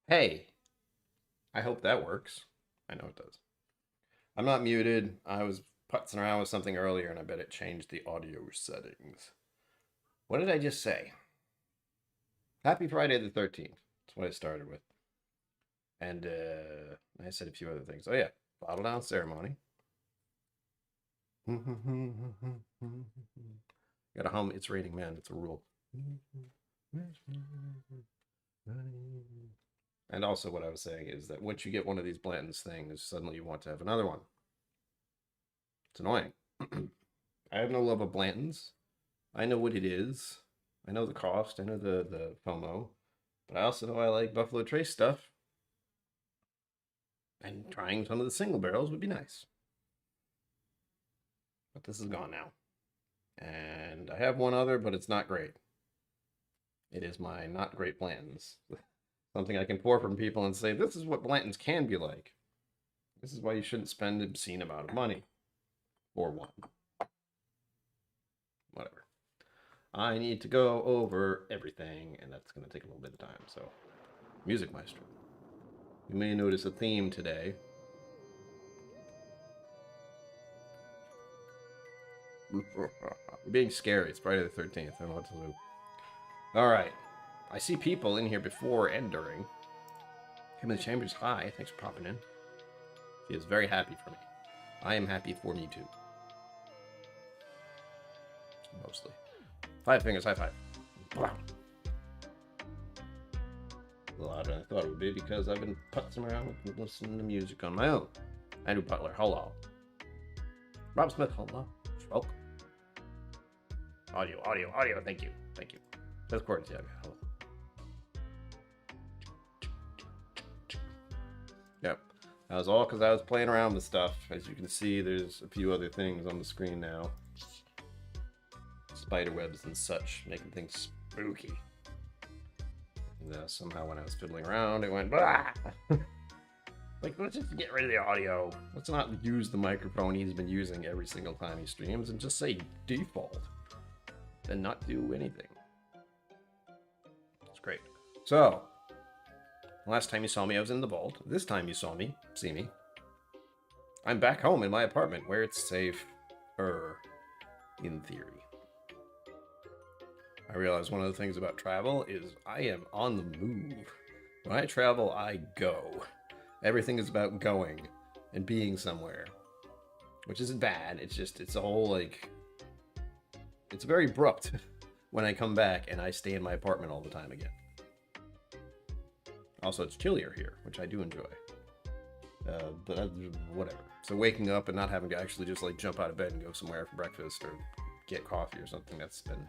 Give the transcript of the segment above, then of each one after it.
Hey, I hope that works. I know it does. I'm not muted. I was putzing around with something earlier and I bet it changed the audio settings. What did I just say? Happy Friday the 13th. That's what I started with. And I said a few other things. Oh, yeah. Bottle down ceremony. Gotta hum It's Raining Men. It's a rule. And also, what I was saying is that once you get one of these Blanton's things, suddenly you want to have another one. It's annoying. I have no love of Blanton's. I know what it is. I know the cost. I know the FOMO. But I also know I like Buffalo Trace stuff. And trying some of the single barrels would be nice. But this is gone now. And I have one other, but it's not great. It is my not great Blanton's. Something I can pour from people and say, this is what Blanton's can be like. This is why you shouldn't spend an obscene amount of money for one. Whatever. I need to go over everything, and that's going to take a little bit of time. So, Music Maestro. You may notice a theme today. We're being scary. It's Friday the 13th. I don't know what to do. All right. I see people in here before and during. Him in the Chambers, hi. Thanks for popping in. He is very happy for me. I am happy for me too. Mostly. 5 fingers, high five. Wow. A lot louder than I thought it would be because I've been putzing around with listening to music on my own. Andrew Butler, hello. Rob Smith, hello. Stroke. Audio, thank you. Thank you. That's chords, yeah, hello. Yep. That was all because I was playing around with stuff. As you can see, there's a few other things on the screen now. Spider webs and such, making things spooky. And somehow when I was fiddling around, it went, blah! Like, let's just get rid of the audio. Let's not use the microphone he's been using every single time he streams and just say default. Then not do anything. It's great. So, last time you saw me, I was in the vault. This time you see me. I'm back home in my apartment where it's safe, in theory. I realize one of the things about travel is I am on the move. When I travel, I go. Everything is about going and being somewhere, which isn't bad. It's just, it's a whole, like, it's very abrupt when I come back and I stay in my apartment all the time again. Also, it's chillier here, which I do enjoy. But whatever. So waking up and not having to actually just like jump out of bed and go somewhere for breakfast or get coffee or something, that's been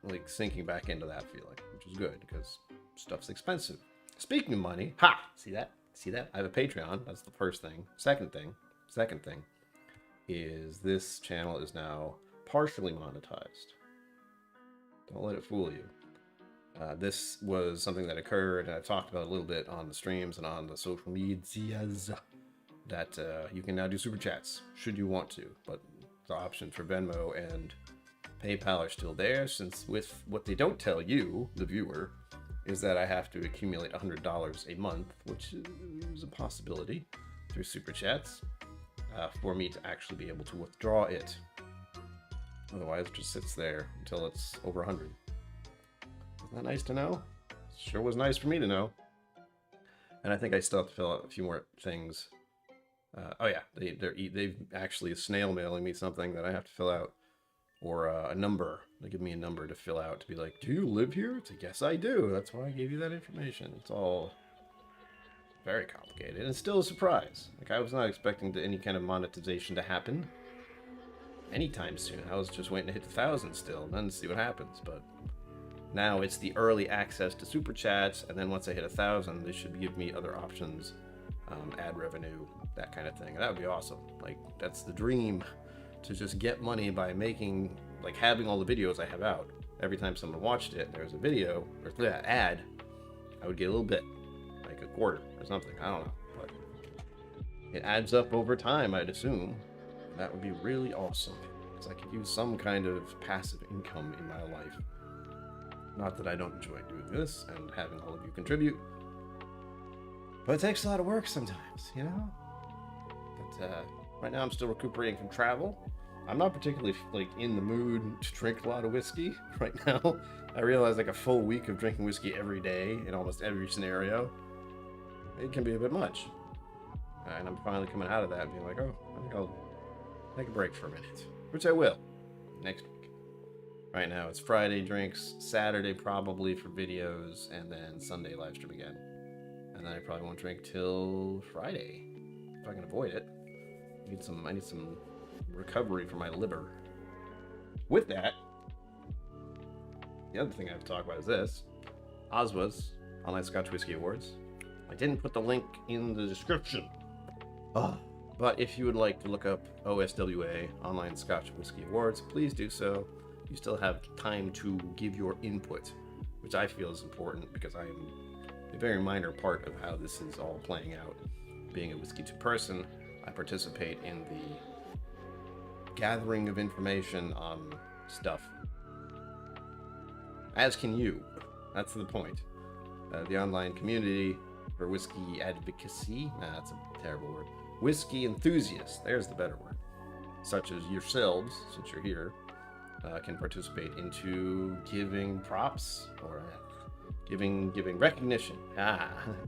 like sinking back into that feeling, which is good because stuff's expensive. Speaking of money, see that? I have a Patreon. That's the first thing. Second thing is this channel is now partially monetized. Don't let it fool you. This was something that occurred, and I've talked about a little bit on the streams and on the social medias, that you can now do super chats should you want to, but the option for Venmo and PayPal are still there, since with what they don't tell you, the viewer, is that I have to accumulate $100 a month, which is a possibility through super chats, for me to actually be able to withdraw it. Otherwise, it just sits there until it's over 100. Isn't that nice to know? Sure was nice for me to know. And I think I still have to fill out a few more things. Oh yeah, they've actually snail mailing me something that I have to fill out, or a number. They give me a number to fill out to be like, do you live here? It's like, yes, I do. That's why I gave you that information. It's all very complicated, and it's still a surprise. Like, I was not expecting any kind of monetization to happen anytime soon. I was just waiting to hit 1,000 still, and then see what happens. But now it's the early access to super chats, and then once I hit 1,000, they should give me other options, ad revenue, that kind of thing. And that would be awesome. Like, that's the dream, to just get money by making, like, having all the videos I have out. Every time someone watched it, there was a video or ad, I would get a little bit, like a quarter or something. I don't know, but it adds up over time, I'd assume. That would be really awesome. because I could use some kind of passive income in my life. Not that I don't enjoy doing this and having all of you contribute, but it takes a lot of work sometimes, you know? But right now I'm still recuperating from travel. I'm not particularly like in the mood to drink a lot of whiskey right now. I realize like a full week of drinking whiskey every day in almost every scenario, it can be a bit much. And I'm finally coming out of that and being like, oh, I think I'll take a break for a minute, which I will next week. Right now it's Friday drinks, Saturday probably for videos, and then Sunday live stream again. And then I probably won't drink till Friday if I can avoid it. I need some recovery for my liver. With that, the other thing I have to talk about is this. Oswa's Online Scotch Whiskey Awards. I didn't put the link in the description. But if you would like to look up OSWA, Online Scotch Whiskey Awards, please do so. You still have time to give your input, which I feel is important because I am a very minor part of how this is all playing out. Being a Whiskey 2 person, I participate in the gathering of information on stuff. As can you. That's the point. The online community for whiskey advocacy, that's a terrible word. Whiskey enthusiasts, there's the better word. Such as yourselves, since you're here, can participate into giving props or giving recognition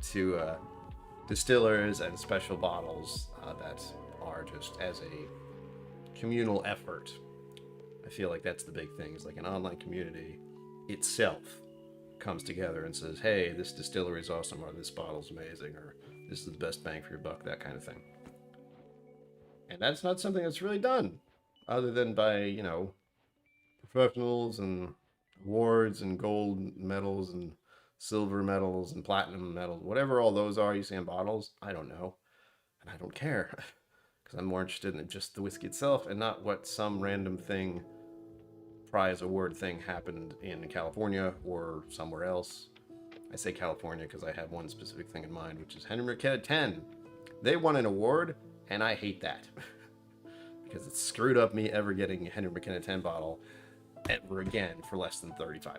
to distillers and special bottles that are just as a communal effort. I feel like that's the big thing. Is like an online community itself comes together and says, hey, this distillery is awesome, or this bottle's amazing, or this is the best bang for your buck, that kind of thing. And that's not something that's really done other than by, you know, professionals and awards and gold medals and silver medals and platinum medals, whatever all those are you see in bottles. I don't know. And I don't care because I'm more interested in just the whiskey itself and not what some random thing, prize award thing happened in California or somewhere else. I say California because I have one specific thing in mind, which is Henry Marquette 10. They won an award, and I hate that because it screwed up me ever getting a Henry McKenna 10 bottle ever again for less than $35.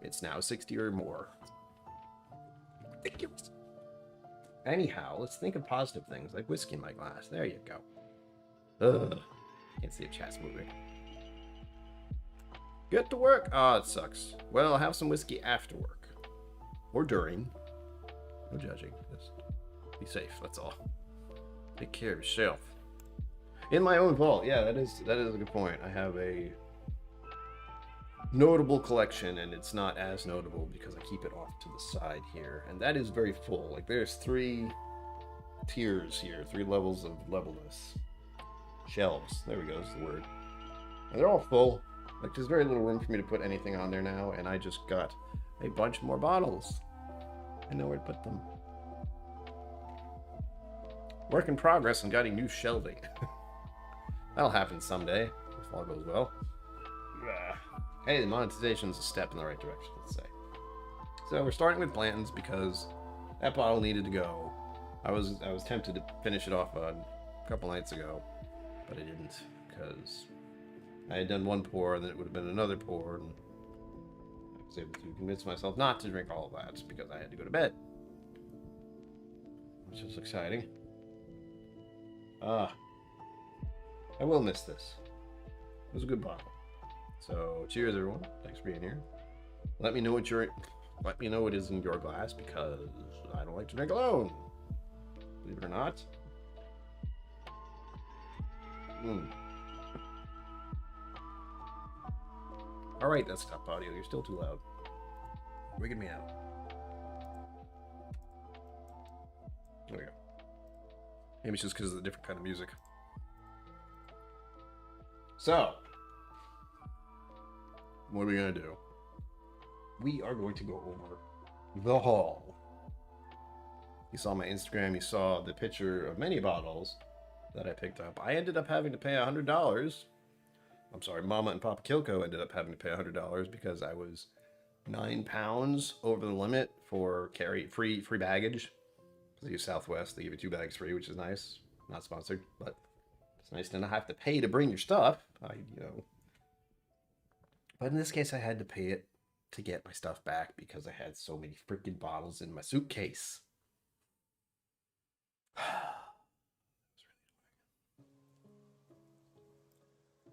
It's now $60 or more. Ridiculous. Anyhow, let's think of positive things like whiskey in my glass. There you go. Ugh. Can't see if chat's moving. Get to work. Oh, it sucks. Well, I'll have some whiskey after work. Or during. No judging. Just be safe, that's all. Take care of yourself. In my own vault. Yeah, that is a good point. I have a notable collection, and it's not as notable because I keep it off to the side here. And that is very full. Like, there's 3 tiers here. 3 levels of levelness. Shelves. There we go, is the word. And they're all full. Like, there's very little room for me to put anything on there now, and I just got a bunch more bottles. I know where to put them. Work in progress on getting new shelving. That'll happen someday, if all goes well. Hey, the monetization's a step in the right direction, let's say. So we're starting with Blanton's because that bottle needed to go. I was tempted to finish it off a couple nights ago, but I didn't because I had done one pour, and then it would have been another pour, and I was able to convince myself not to drink all of that because I had to go to bed, which was exciting. I will miss this. It was a good bottle. So cheers, everyone. Thanks for being here. Let me know what is in your glass because I don't like to drink alone. Believe it or not. All right, desktop audio. You're still too loud. Wigging me out. There we go. Maybe it's just because of the different kind of music. So, what are we going to do? We are going to go over the haul. You saw my Instagram. You saw the picture of many bottles that I picked up. I ended up having to pay $100. I'm sorry, Mama and Papa KillCo ended up having to pay $100 because I was 9 pounds over the limit for free baggage. Because you use Southwest, they give you 2 bags free, which is nice. Not sponsored, but It's nice to not have to pay to bring your stuff. You know. But in this case, I had to pay it to get my stuff back because I had so many freaking bottles in my suitcase.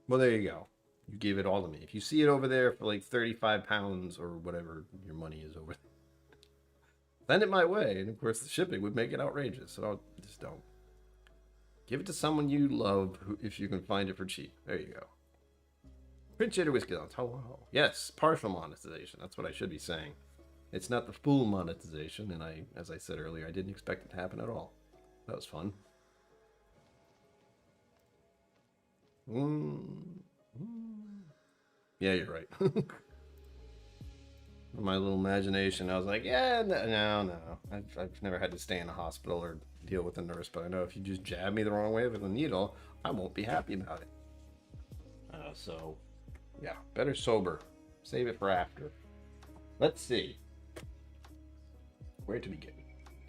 Well, there you go. You gave it all to me. If you see it over there for like 35 pounds or whatever your money is over there, send it my way. And of course, the shipping would make it outrageous. So just don't. Give it to someone you love if you can find it for cheap. There you go. Appreciate whiskey. Oh, yes, partial monetization. That's what I should be saying. It's not the full monetization, and as I said earlier, I didn't expect it to happen at all. That was fun. Yeah, you're right. My little imagination, I was like, yeah, no. I've never had to stay in a hospital or deal with a nurse, but I know if you just jab me the wrong way with a needle, I won't be happy about it. So, yeah, better sober. Save it for after. Let's see. Where to begin?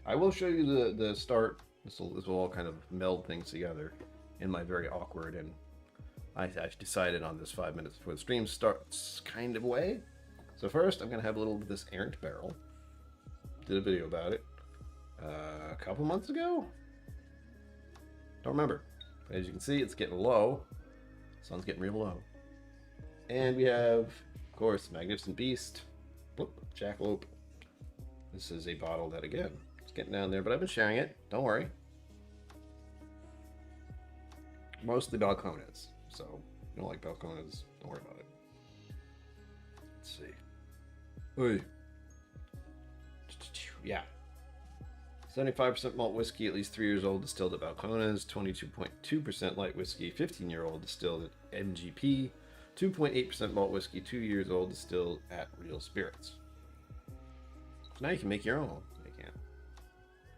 I will show you the start. This will all kind of meld things together in my very awkward and I've decided on this 5 minutes before the stream starts kind of way. So first, I'm going to have a little of this errant barrel. Did a video about it a couple months ago? Don't remember. As you can see, it's getting low. Sun's getting real low. And we have, of course, Magnificent Beast. Whoop, Jackalope. This is a bottle that, again, it's getting down there, but I've been sharing it. Don't worry. Mostly Balcones. So, if you don't like Balcones, don't worry about it. Let's see. Oy. Yeah. 75% malt whiskey, at least 3 years old, distilled at Balcones. 22.2% light whiskey, 15-year-old, distilled at MGP. 2.8% malt whiskey, 2 years old, distilled at Real Spirits. Now you can make your own. You can.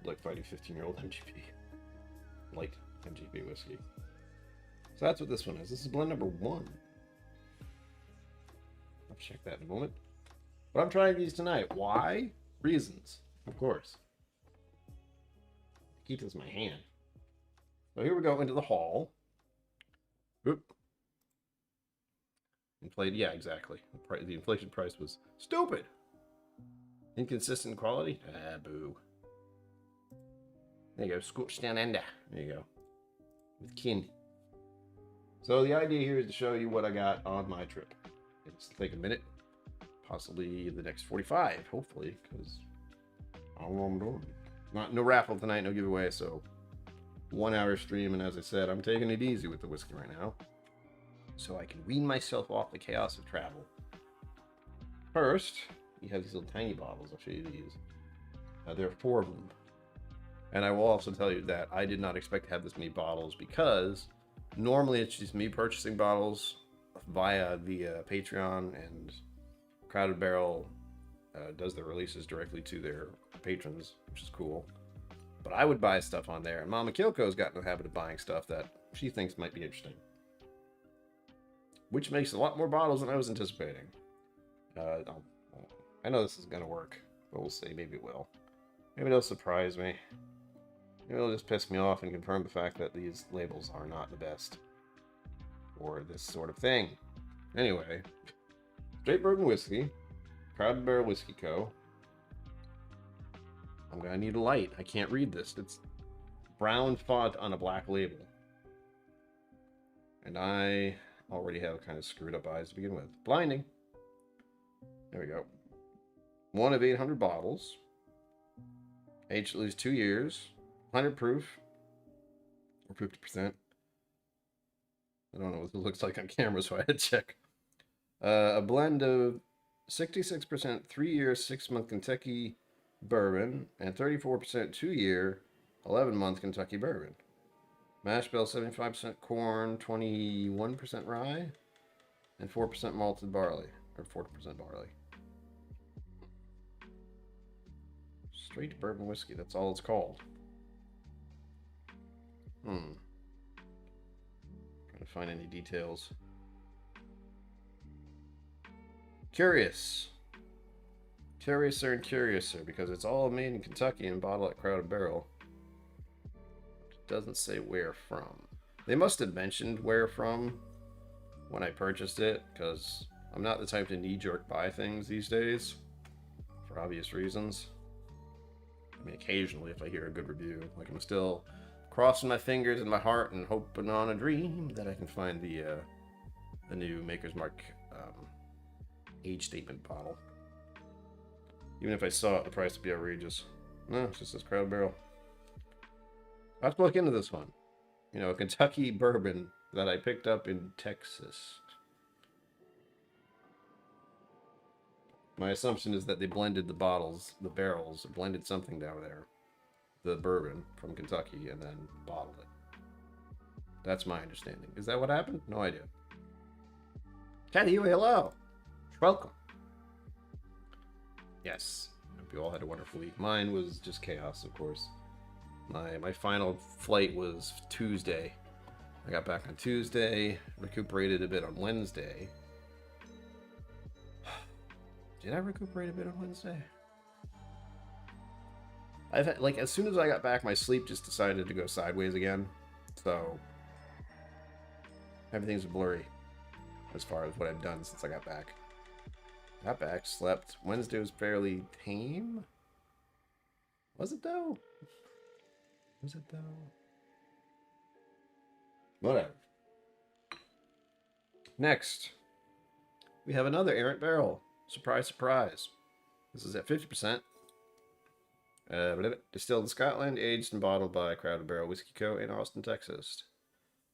Like fighting 15-year-old MGP. Light MGP whiskey. So that's what this one is. This is blend number 1. I'll check that in a moment. But I'm trying these tonight. Why? Reasons. Of course. Keep this in my hand. So here we go into the haul. Oop. Inflated. Yeah, exactly. The inflation price was stupid. Inconsistent quality. Ah, boo. There you go. Scotch down under. There you go. With kin. So the idea here is to show you what I got on my trip. It's take a minute, possibly the next 45, hopefully, because I don't know what I'm doing. No raffle tonight, no giveaway, so 1 hour stream, and as I said, I'm taking it easy with the whiskey right now, so I can wean myself off the chaos of travel. First, you have these little tiny bottles. I'll show you these. There are 4 of them, and I will also tell you that I did not expect to have this many bottles because normally it's just me purchasing bottles via Patreon, and Crowded Barrel does their releases directly to their patrons, which is cool. But I would buy stuff on there, and Mama KillCo's got in the habit of buying stuff that she thinks might be interesting, which makes a lot more bottles than I was anticipating. I know this is gonna work, but we'll see. Maybe it will. Maybe it'll surprise me. Maybe it'll just piss me off and confirm the fact that these labels are not the best for this sort of thing. Anyway, straight bourbon whiskey, Crowded Barrel Whiskey Co. I'm gonna need a light. I can't read this. It's brown font on a black label. And I already have kind of screwed up eyes to begin with. Blinding. There we go. 1 of 800 bottles. Aged at least 2 years. 100 proof. Or 50%. I don't know what it looks like on camera, so I had to check. A blend of 66% 3-year, 6-month Kentucky bourbon and 34% 2-year, 11-month Kentucky bourbon. Mash bill 75% corn, 21% rye, and 4% malted barley, or 40% barley. Straight bourbon whiskey, that's all it's called. Trying to find any details. Curiouser and curiouser, because it's all made in Kentucky and bottled at Crowded Barrel. It doesn't say where from. They must have mentioned where from when I purchased it, because I'm not the type to knee-jerk buy things these days, for obvious reasons. I mean, occasionally if I hear a good review, like I'm still crossing my fingers in my heart and hoping on a dream that I can find the new Maker's Mark age statement bottle. Even if I saw it, the price would be outrageous. No, it's just this Crowd Barrel. I have to look into this one. You know, a Kentucky bourbon that I picked up in Texas. My assumption is that they blended the bottles, the barrels, blended something down there, the bourbon from Kentucky, and then bottled it. That's my understanding. Is that what happened? No idea. Cathy, hello. Welcome. Yes. Hope you all had a wonderful week. Mine was just chaos, of course. My final flight was Tuesday. I got back on Tuesday, recuperated a bit on Wednesday. Did I recuperate a bit on Wednesday? I've had, like, as soon as I got back, my sleep just decided to go sideways again. So everything's blurry as far as what I've done since I got back. Got back, slept. Wednesday was fairly tame. Was it though? Was it though? Whatever. Next, we have another errant barrel. Surprise, surprise. This is at 50%. Distilled in Scotland, aged and bottled by Crowd Barrel Whiskey Co. in Austin, Texas.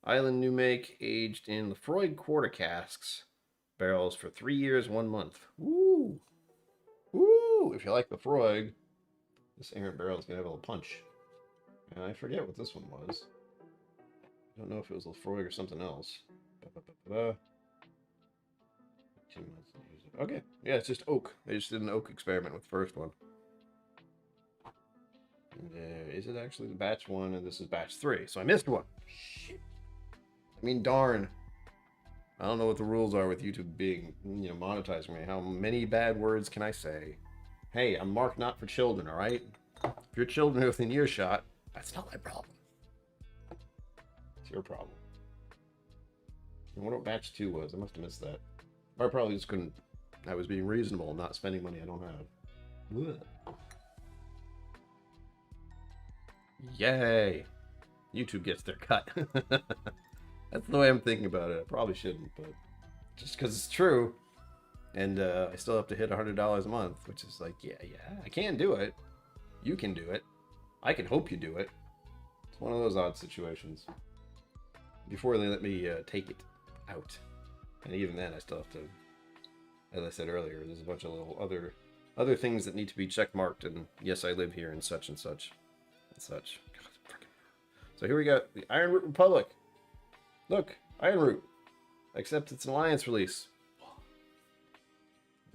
Island new make, aged in Lefroy quarter casks. Barrels for 3 years, 1 month. Woo! Woo! If you like Lefroy, this errant barrel is going to have a little punch. And I forget what this one was. I don't know if it was Lefroy or something else. Okay, yeah, it's just oak. They just did an oak experiment with the first one. And, is it actually the batch 1? And this is batch 3, so I missed one. Shit. I mean, darn. I don't know what the rules are with YouTube being, you know, monetizing me. How many bad words can I say? Hey, I'm marked not for children, all right? If your children are within earshot, that's not my problem. It's your problem. I wonder what batch 2 was. I must have missed that. Or I probably just couldn't. I was being reasonable, not spending money I don't have. Ugh. Yay! YouTube gets their cut. That's the way I'm thinking about it. I probably shouldn't, but just because it's true. And I still have to hit $100 a month, which is like, yeah, I can do it. You can do it. I can hope you do it. It's one of those odd situations. Before they let me take it out. And even then, I still have to, as I said earlier, there's a bunch of little other things that need to be checkmarked. And yes, I live here and such and such and such. God, frickin'. So here we go. The Iron Root Republic. Look, Iron Root. Except it's an Alliance release.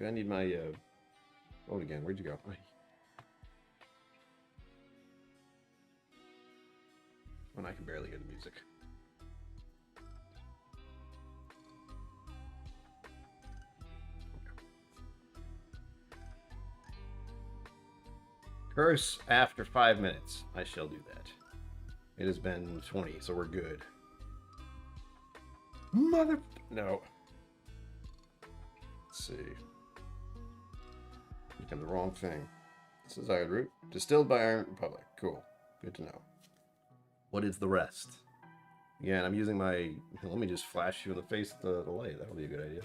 I need my vote again. Where'd you go? When I can barely hear the music. Curse after 5 minutes. I shall do that. It has been 20, so we're good. Mother... No. Let's see. Looking the wrong thing. This is Iron Root. Distilled by Iron Republic. Cool. Good to know. What is the rest? Again, I'm using my... Let me just flash you in the face with the light. That'll be a good idea.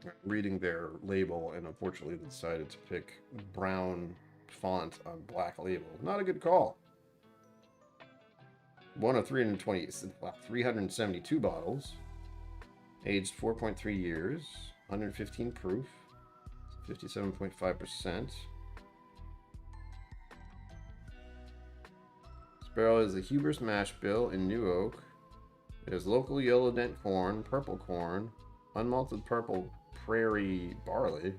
I'm reading their label, and unfortunately they decided to pick brown font on black label. Not a good call. One of 372 bottles. Aged 4.3 years. 115 proof. 57.5%. This barrel is a Huber's mash bill in New Oak. It has local yellow dent corn, purple corn, unmalted purple prairie barley,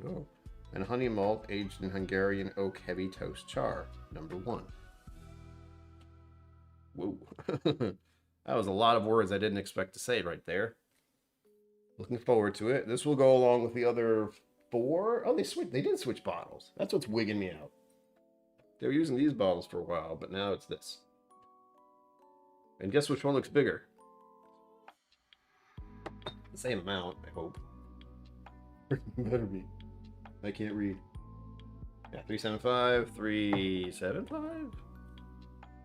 and honey malt aged in Hungarian oak heavy toast char, number 1. Whoa. That was a lot of words I didn't expect to say right there. Looking forward to it. This will go along with the other 4. Oh, they did switch bottles. That's what's wigging me out. They were using these bottles for a while, but now it's this. And guess which one looks bigger? The same amount, I hope. Better be. I can't read. Yeah, 375, 375?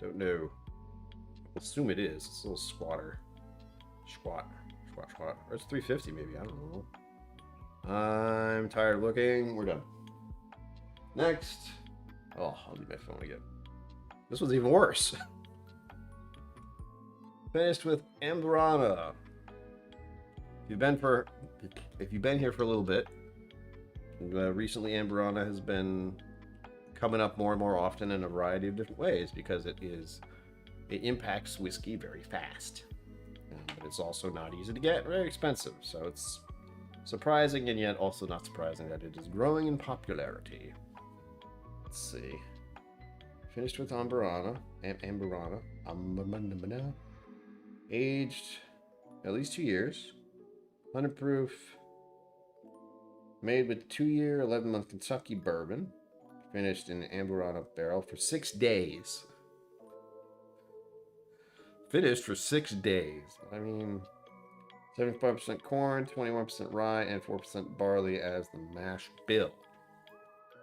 Don't know. I'll assume it is. It's a little squatter. Squat. Or it's 350 maybe. I don't know. I'm tired of looking. We're done. Next. Oh, I'll leave my phone again. This one's even worse. Finished with Amburana. If you've been here for a little bit, recently Amburana has been coming up more and more often in a variety of different ways because it impacts whiskey very fast. But it's also not easy to get, very expensive. So it's surprising and yet also not surprising that it is growing in popularity. Let's see. Finished with Amburana. Aged at least 2 years. 100 proof. Made with 2-year, 11-month Kentucky bourbon. Finished in an Amburana barrel for 6 days. Finished for 6 days. I mean, 75% corn, 21% rye, and 4% barley as the mash bill.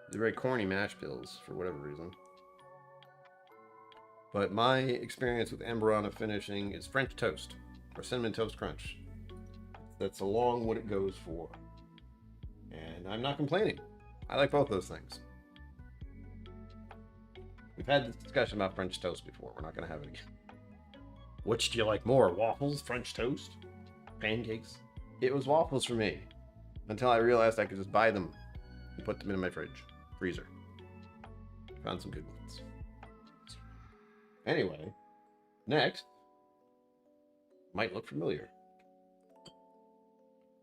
They're very corny mash bills for whatever reason. But my experience with Amburana finishing is French toast or cinnamon toast crunch. That's along what it goes for. And I'm not complaining. I like both those things. We've had this discussion about French toast before. We're not going to have it again. Which do you like more? Waffles, French toast, pancakes? It was waffles for me. Until I realized I could just buy them and put them in my freezer. Found some good ones. Anyway, next. Might look familiar.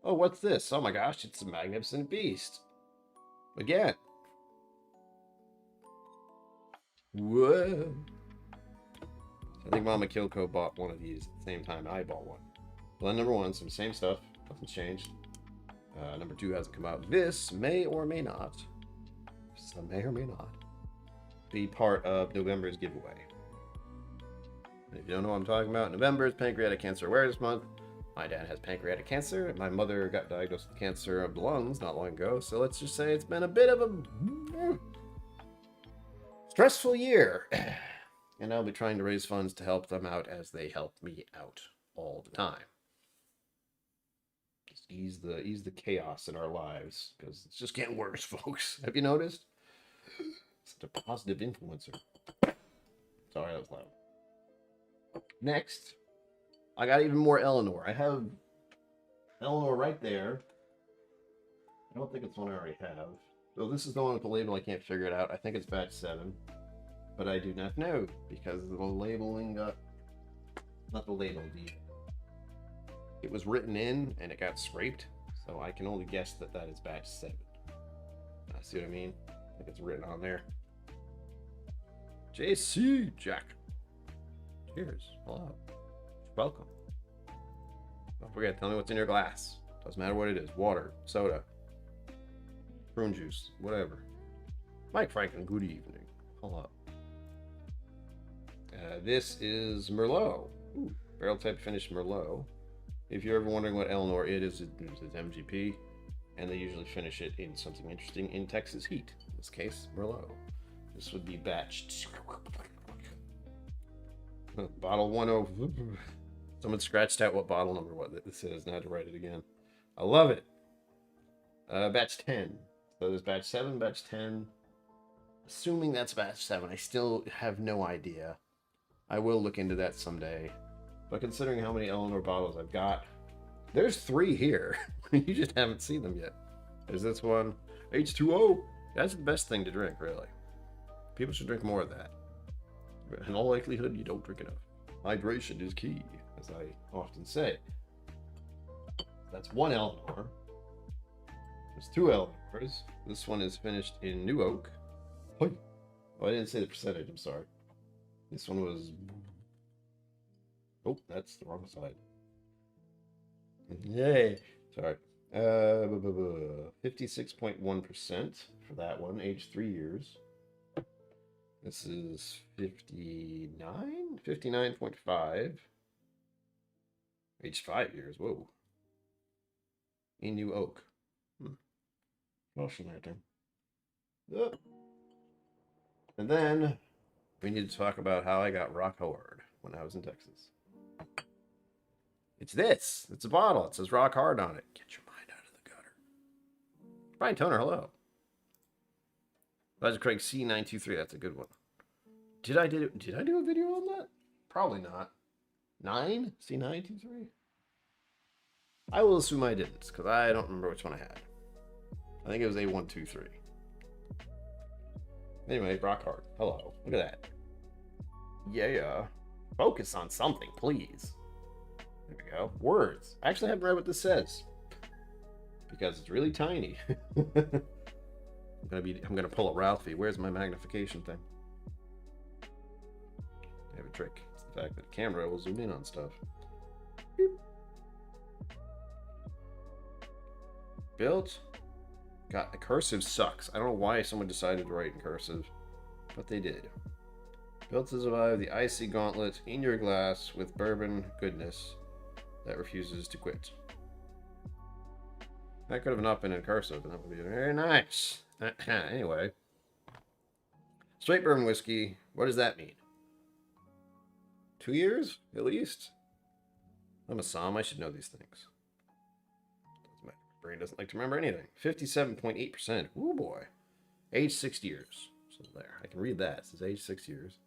Oh, what's this? Oh my gosh, it's a Magnificent Beast. Again. Whoa. I think Mama KillCo bought one of these at the same time I bought one. Blend number 1, some same stuff. Nothing's changed. Number 2 hasn't come out. This may or may not. Be part of November's giveaway. And if you don't know what I'm talking about, November is Pancreatic Cancer Awareness Month. My dad has pancreatic cancer, and my mother got diagnosed with cancer of the lungs not long ago. So let's just say it's been a bit of a stressful year. And I'll be trying to raise funds to help them out as they help me out all the time. Just ease the chaos in our lives, because it's just getting worse, folks. Have you noticed? Such a positive influencer. Sorry, that was loud. Next, I got even more Eleanor. I have Eleanor right there. I don't think it's one I already have. So this is the one with the label. I can't figure it out. I think it's batch 7. But I do not know because the labeling got... Not the label, it was written in and it got scraped. So I can only guess that that is batch 7. See what I mean? I think it's written on there. JC Jack. Cheers. Hello. Welcome. Don't forget, tell me what's in your glass. Doesn't matter what it is. Water, soda, prune juice, whatever. Mike Franklin, good evening. Hello. This is Merlot. Ooh, barrel type finished Merlot. If you're ever wondering what Eleanor it is MGP. And they usually finish it in something interesting in Texas heat. In this case, Merlot. This would be batched. Bottle 10. Someone scratched out what bottle number this is, and I had to write it again. I love it. Batch 10. So there's batch 7, batch 10. Assuming that's batch 7, I still have no idea. I will look into that someday. But considering how many Eleanor bottles I've got, there's 3 here. You just haven't seen them yet. There's this one. H2O. That's the best thing to drink, really. People should drink more of that. In all likelihood, you don't drink enough. Hydration is key, as I often say. That's 1 Eleanor. There's 2 Eleanors. This one is finished in New Oak. Oh, I didn't say the percentage, I'm sorry. This one was... Oh, that's the wrong side. Yay! Sorry. 56.1% for that one, aged 3 years. This is 59? 59.5. Aged 5 years. Whoa. Inu oak. Fascinating. And then we need to talk about how I got rock hard when I was in Texas. It's this. It's a bottle. It says rock hard on it. Get your mind out of the gutter. Brian Toner, hello. Elijah Craig C923. That's a good one. Did I do a video on that? Probably not. 9? C923? I will assume I didn't, because I don't remember which one I had. I think it was A123. Anyway, rock hard. Hello. Look at that. Yeah. Focus on something, please. There we go. Words. I actually haven't read what this says. Because it's really tiny. I'm gonna pull a Ralphie. Where's my magnification thing? I have a trick. It's the fact that the camera will zoom in on stuff. Beep. Built. God, the cursive sucks. I don't know why someone decided to write in cursive, but they did. Built to survive the icy gauntlet in your glass with bourbon goodness that refuses to quit. That could have not been in cursive, and that would be very nice. Anyway. Straight bourbon whiskey. What does that mean? 2 years, at least? I'm a Somm. I should know these things. My brain doesn't like to remember anything. 57.8%. Ooh, boy. Age 6 years. So there. I can read that. It says age 6 years.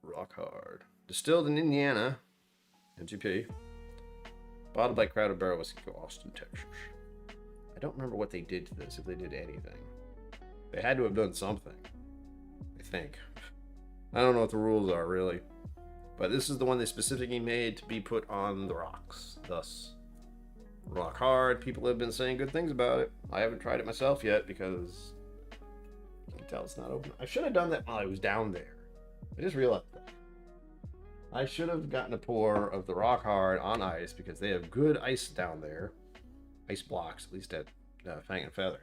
Rock hard. Distilled in Indiana. MGP. Bottled by Crowded Barrel Whiskey Co. Austin, Texas. I don't remember what they did to this, if they did anything. They had to have done something. I think. I don't know what the rules are, really. But this is the one they specifically made to be put on the rocks. Thus, rock hard. People have been saying good things about it. I haven't tried it myself yet because you can tell it's not open. I should have done that while I was down there. I just realized that. I should have gotten a pour of the rock hard on ice because they have good ice down there. Ice blocks, at least at Fang and Feather.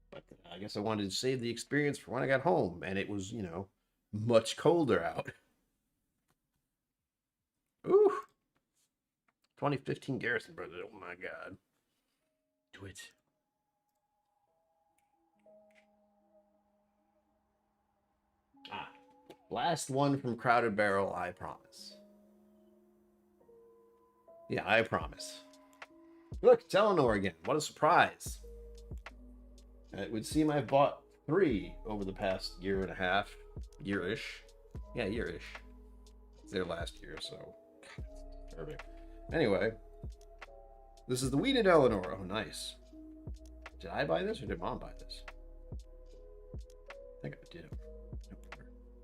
But I guess I wanted to save the experience for when I got home, and it was, much colder out. Ooh. 2015 Garrison Brothers. Oh my God. Do it. Last one from Crowded Barrel, I promise. Yeah, I promise. Look, it's Eleanor again. What a surprise. It would seem I've bought 3 over the past year and a half. Year-ish. Yeah, year-ish. It's their last year, so... God, it's disturbing. Anyway. This is the Weeded Eleanor. Oh, nice. Did I buy this or did Mom buy this? I think I did.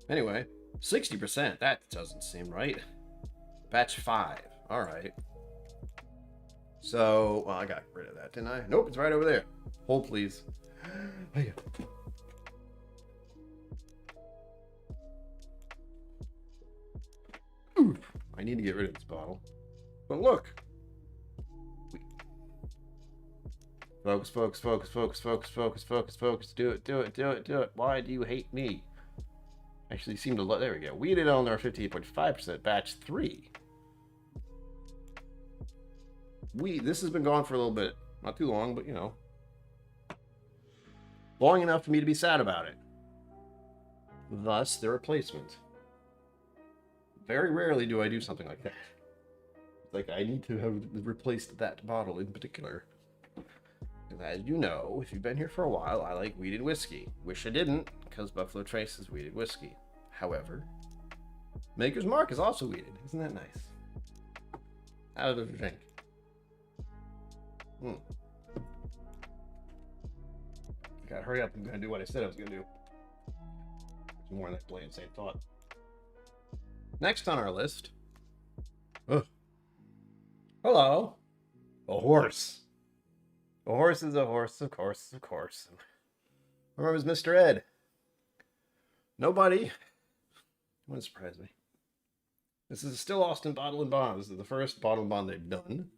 Anyway, 60%. That doesn't seem right. Batch 5. All right. So, well, I got rid of that, didn't I? Nope, it's right over there. Hold, please. Oh, yeah. Oof. I need to get rid of this bottle. But look. Focus, focus, focus, focus, focus, focus, focus, focus. Do it, do it, do it, do it. Why do you hate me? Actually seem to love. There we go. Weeded Eleanor 58.5%, batch 3. This has been gone for a little bit. Not too long, but long enough for me to be sad about it. Thus, the replacement. Very rarely do I do something like that. It's like I need to have replaced that bottle in particular. Because as you know, if you've been here for a while, I like weeded whiskey. Wish I didn't, because Buffalo Trace is weeded whiskey. However, Maker's Mark is also weeded. Isn't that nice? How does it drink? I gotta hurry up. I'm gonna do what I said I was gonna do. There's more in that plain same thought. Next on our list. Hello. A horse. A horse is a horse, of course, of course. Or it was Mr. Ed. Nobody wouldn't surprise me. This is still Austin Bottle and Bond. This is the first bottle and bond they've done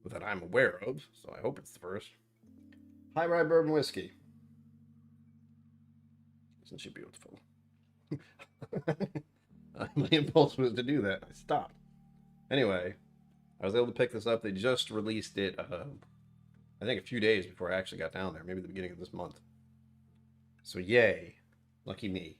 that I'm aware of, so I hope it's the first. High rye bourbon whiskey. Isn't she beautiful? My impulse was to do that. I stopped. Anyway, I was able to pick this up. They just released it, I think a few days before I actually got down there. Maybe the beginning of this month. So yay. Lucky me.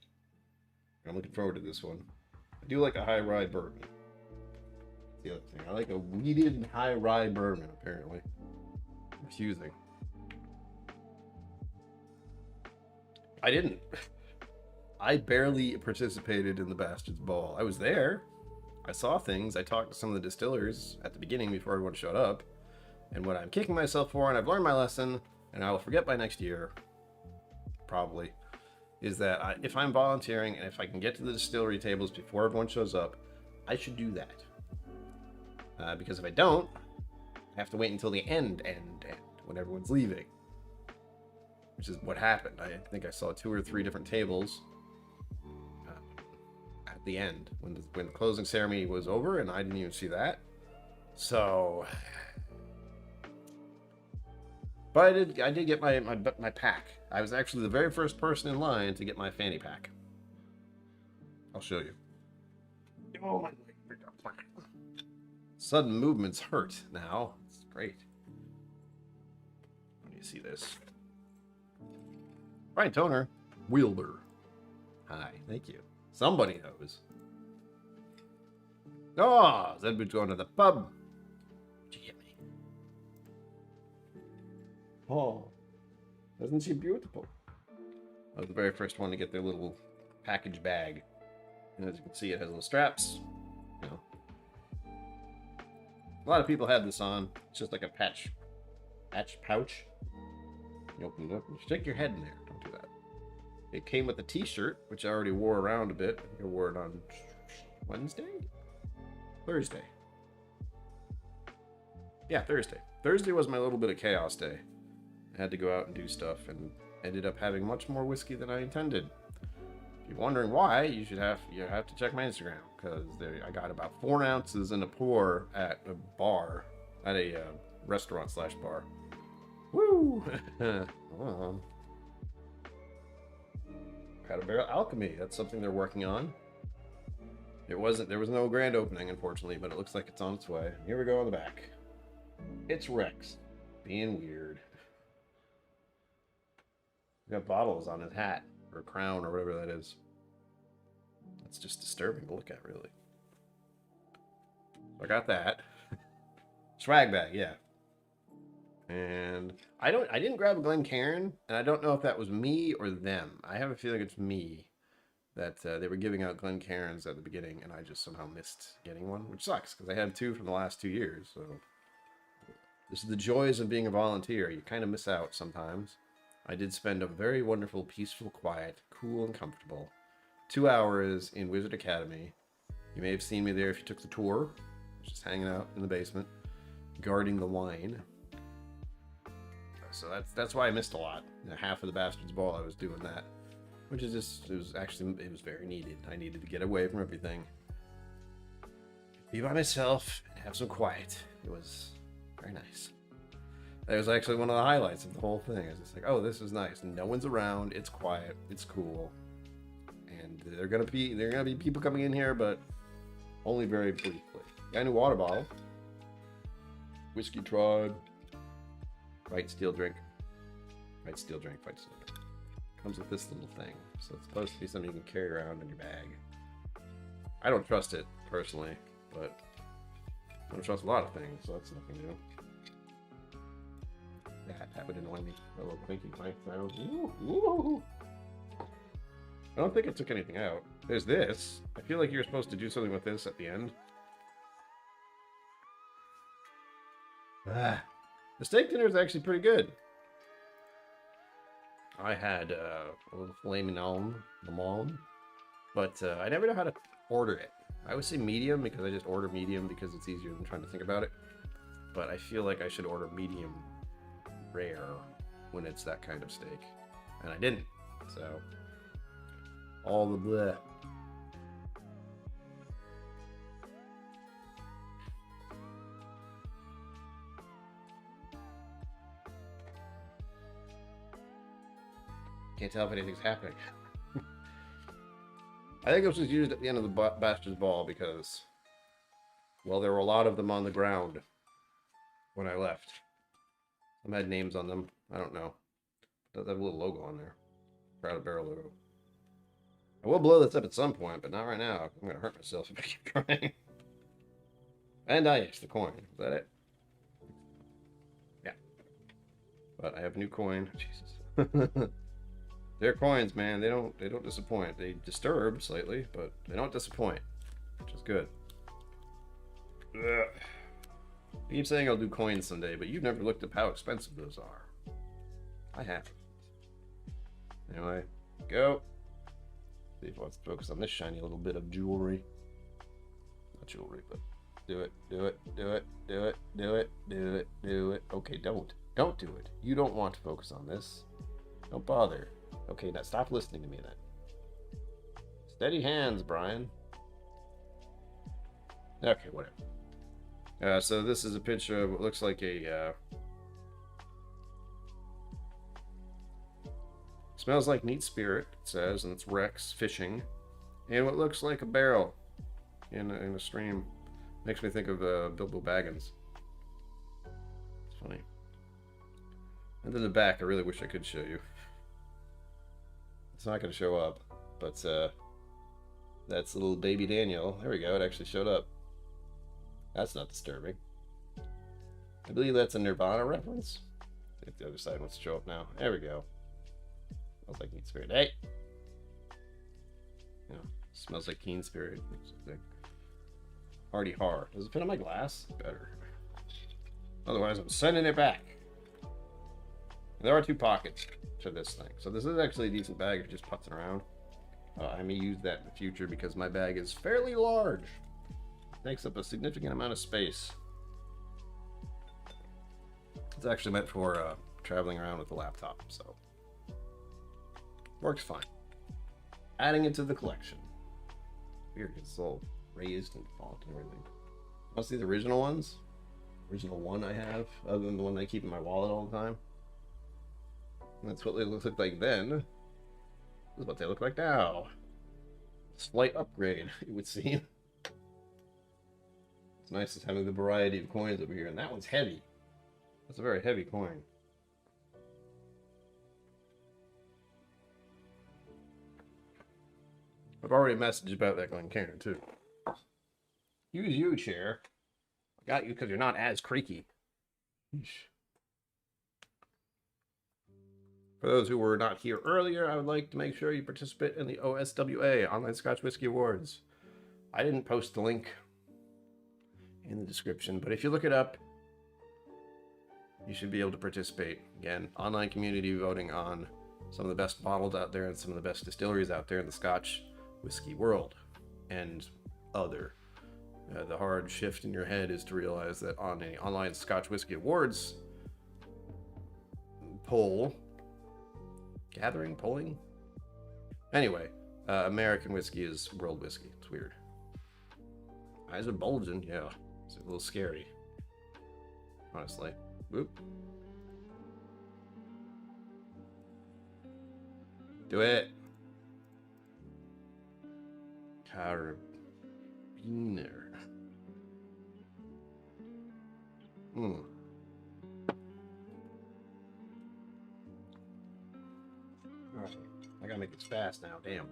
I'm looking forward to this one. I do like a high rye bourbon. That's the other thing. I like a weeded high rye bourbon, apparently. Confusing. I didn't. I barely participated in the Bastards Ball. I was there. I saw things. I talked to some of the distillers at the beginning before everyone showed up. And what I'm kicking myself for, and I've learned my lesson, and I will forget by next year, probably, is that if I'm volunteering and if I can get to the distillery tables before everyone shows up, I should do that. Because if I don't, I have to wait until the end, when everyone's leaving. Which is what happened. I think I saw 2 or 3 different tables at the end when the closing ceremony was over, and I didn't even see that. So, but I did get my pack. I was actually the very first person in line to get my fanny pack. I'll show you. Oh my! Sudden movements hurt now. It's great. Let me see this. Brian Toner, Wielder. Hi, thank you. Somebody knows. Oh, Zedwood's going to the pub. Did you get me? Oh, isn't she beautiful? I was the very first one to get their little package bag. And as you can see, it has little straps. You know. A lot of people have this on. It's just like a pouch. You open it up and stick your head in there. Don't do that. It came with a t-shirt, which I already wore around a bit. I wore it on Thursday. Yeah, Thursday. Thursday was my little bit of chaos day. I had to go out and do stuff and ended up having much more whiskey than I intended. If you're wondering why, you have to check my Instagram, because I got about 4 ounces in a pour at a bar, at a restaurant/bar. Woo! Had a barrel alchemy. That's something they're working on. There was no grand opening, unfortunately, but it looks like it's on its way. Here we go on the back. It's Rex, being weird. He's got bottles on his hat, or crown, or whatever that is. That's just disturbing to look at, really. So I got that. Swag bag, yeah. And I didn't grab a Glencairn, and I don't know if that was me or them. I have a feeling it's me, that they were giving out Glencairns at the beginning, and I just somehow missed getting one, which sucks, because I had 2 from the last 2 years, so... This is the joys of being a volunteer. You kind of miss out sometimes. I did spend a very wonderful, peaceful, quiet, cool, and comfortable 2 hours in Wizard Academy. You may have seen me there if you took the tour. Just hanging out in the basement, guarding the wine. So that's why I missed a lot. Half of the Bastards Ball, I was doing that. Which is just, it was very needed. I needed to get away from everything. Be by myself and have some quiet. It was very nice. That was actually one of the highlights of the whole thing. I was just like, oh, this is nice. No one's around. It's quiet. It's cool. And there are gonna be people coming in here, but only very briefly. Got a new water bottle. Whiskey Tribe. Fight steel drink. Fight steel drink. Fight steel drink. Comes with this little thing. So it's supposed to be something you can carry around in your bag. I don't trust it, personally, but I don't trust a lot of things, so that's nothing new. That would annoy me. A little clinky clank sound. Ooh. I don't think it took anything out. There's this. I feel like you're supposed to do something with this at the end. The steak dinner is actually pretty good. I had a little filet mignon, but I never know how to order it. I always say medium because I just order medium because it's easier than trying to think about it. But I feel like I should order medium rare when it's that kind of steak. And I didn't. So, all the bleh. Can't tell if anything's happening. I think this was used at the end of the Bastard's Ball because, well, there were a lot of them on the ground when I left. Some had names on them. I don't know. Does have a little logo on there. Proud of Barrel logo. I will blow this up at some point, but not right now. I'm going to hurt myself if I keep trying. And I itch the coin. Is that it? Yeah. But I have a new coin. Jesus. They're coins, man. They don't disappoint. They disturb slightly, but they don't disappoint, which is good. Ugh. I keep saying I'll do coins someday, but you've never looked up how expensive those are. I have. Anyway, go. See if I want to focus on this shiny little bit of jewelry. Not jewelry, but do it, do it, do it, do it, do it, do it, do it. Okay, don't do it. You don't want to focus on this. Don't bother. Okay, now stop listening to me then. Steady hands, Brian. Okay, whatever. So this is a picture of what looks like a... smells like neat spirit, it says, and it's Rex fishing. And what looks like a barrel in a stream. Makes me think of Bilbo Baggins. It's funny. And then the back, I really wish I could show you. It's not going to show up, but that's little baby Daniel. There we go, it actually showed up. That's not disturbing. I believe that's a Nirvana reference. If the other side wants to show up now. There we go. Smells like neat spirit. Hey! You know, smells like keen spirit. Hardy har. Does it fit on my glass? Better. Otherwise, I'm sending it back. There are 2 pockets to this thing. So this is actually a decent bag if you're just putzing around. I may use that in the future because my bag is fairly large. It takes up a significant amount of space. It's actually meant for traveling around with the laptop, so works fine. Adding it to the collection. Weird, it's all raised and font and everything. Want to see the original ones? Original one I have, other than the one I keep in my wallet all the time. And that's what they looked like then. This is what they look like now. Slight upgrade, it would seem. It's nice as having the variety of coins over here, and that one's heavy. That's a very heavy coin. I've already messaged about that Glencairn too. Use you, chair. I got you because you're not as creaky. Eesh. For those who were not here earlier, I would like to make sure you participate in the OSWA, Online Scotch Whiskey Awards. I didn't post the link in the description, but if you look it up, you should be able to participate. Again, online community voting on some of the best bottles out there and some of the best distilleries out there in the Scotch whiskey world and other. The hard shift in your head is to realize that on an online Scotch Whiskey Awards polling. Anyway, American whiskey is world whiskey. It's weird. Eyes are bulging. Yeah, it's a little scary. Honestly. Whoop. Do it. Carabiner. Alright, I gotta make this fast now, damn.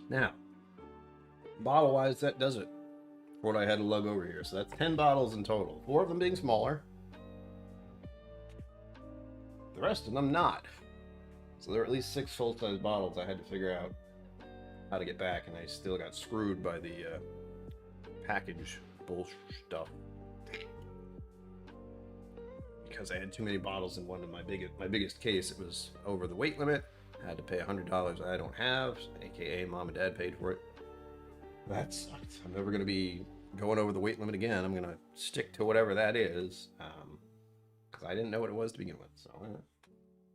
Now, bottle-wise, that does it for what I had to lug over here. So that's 10 bottles in total, 4 of them being smaller. The rest of them not. So there are at least 6 full-size bottles I had to figure out how to get back, and I still got screwed by the package bullshit stuff. Because I had too many bottles in one of my biggest case. It was over the weight limit. I had to pay $100 I don't have, aka Mom and Dad paid for it. That sucked. I'm never going to be going over the weight limit again. I'm going to stick to whatever that is, because I didn't know what it was to begin with. So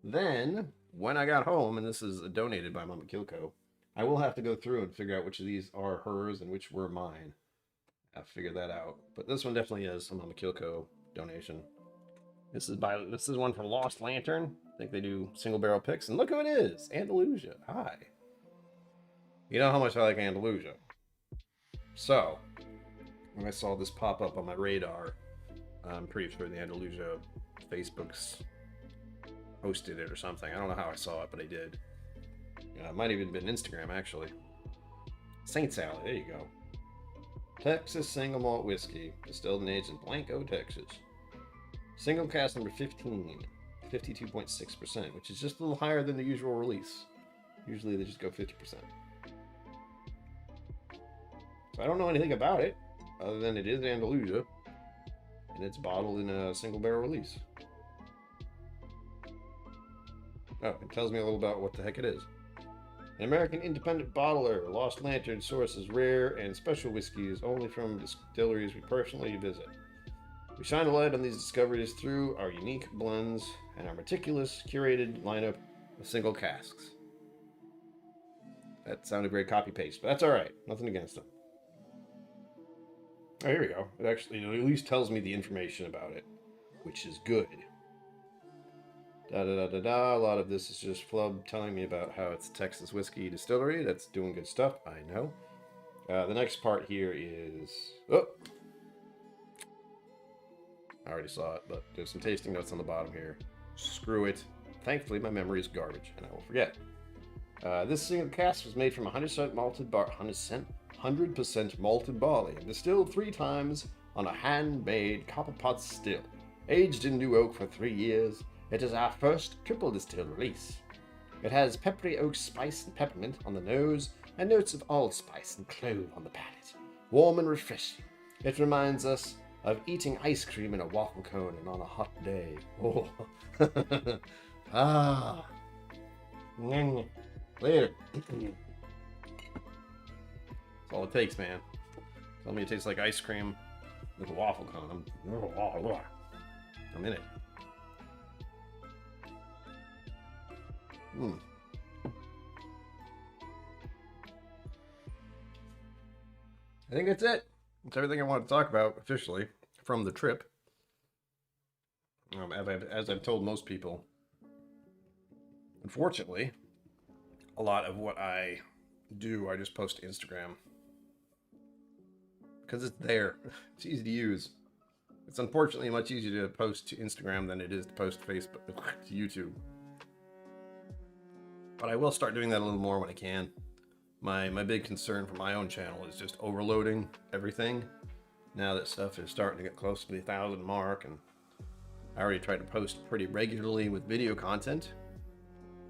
then, when I got home, and this is donated by Mama KillCo, I will have to go through and figure out which of these are hers and which were mine. I'll figure that out. But this one definitely is a Mama KillCo donation. This is one from Lost Lantern. I think they do single barrel picks, and look who it is, Andalusia. Hi. You know how much I like Andalusia. So, when I saw this pop up on my radar, I'm pretty sure the Andalusia Facebook's posted it or something. I don't know how I saw it, but I did. It might have even been Instagram, actually. Saint Sally, there you go. Texas single malt whiskey, distilled and aged in Blanco, Texas. Single cask number 15, 52.6%, which is just a little higher than the usual release. Usually they just go 50%. So I don't know anything about it, other than it is Andalusia, and it's bottled in a single barrel release. Oh, it tells me a little about what the heck it is. An American independent bottler, Lost Lantern sources rare and special whiskeys only from distilleries we personally visit. We shine a light on these discoveries through our unique blends and our meticulous, curated lineup of single casks. That sounded very copy-paste, but that's alright. Nothing against them. Oh, here we go. It actually at least tells me the information about it, which is good. Da-da-da-da-da. A lot of this is just flub telling me about how it's a Texas whiskey distillery. That's doing good stuff, I know. The next part here is... Oh! I already saw it, but there's some tasting notes on the bottom here. Screw it. Thankfully, my memory is garbage, and I will forget. This single cask was made from 100% malted 100% malted barley, and distilled 3 times on a handmade copper pot still. Aged in new oak for 3 years, it is our first triple distilled release. It has peppery oak spice and peppermint on the nose, and notes of allspice and clove on the palate. Warm and refreshing. It reminds us of eating ice cream in a waffle cone and on a hot day. Oh. Ah. Later. That's all it takes, man. Tell me it tastes like ice cream with a waffle cone. I'm in it. I think that's it. That's everything I want to talk about officially from the trip. As I've told most people, unfortunately, a lot of what I do, I just post to Instagram. Because it's there. It's easy to use. It's unfortunately much easier to post to Instagram than it is to post to Facebook, to YouTube. But I will start doing that a little more when I can. My big concern for my own channel is just overloading everything. Now that stuff is starting to get close to the 1,000 mark, and I already try to post pretty regularly with video content.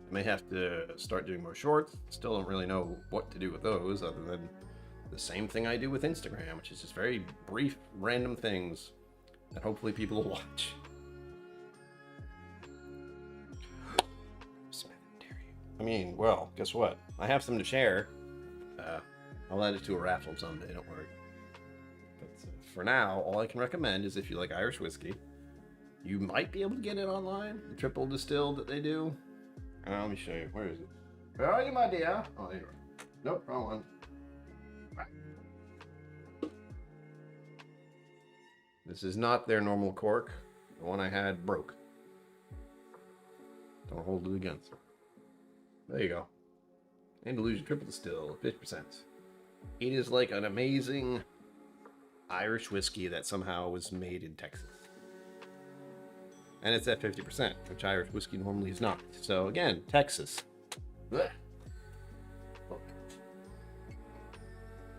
I may have to start doing more shorts. Still don't really know what to do with those other than the same thing I do with Instagram, which is just very brief, random things that hopefully people will watch. I mean, well, guess what? I have some to share. I'll add it to a raffle someday, don't worry. But for now, all I can recommend is if you like Irish whiskey, you might be able to get it online, the triple distilled that they do. Let me show you. Where is it? Where are you, my dear? Oh, there you are. Nope, wrong one. This is not their normal cork. The one I had broke. Don't hold it against it. There you go. Andalusia triple distill, 50%. It is like an amazing Irish whiskey that somehow was made in Texas. And it's at 50%, which Irish whiskey normally is not. So again, Texas. Blech.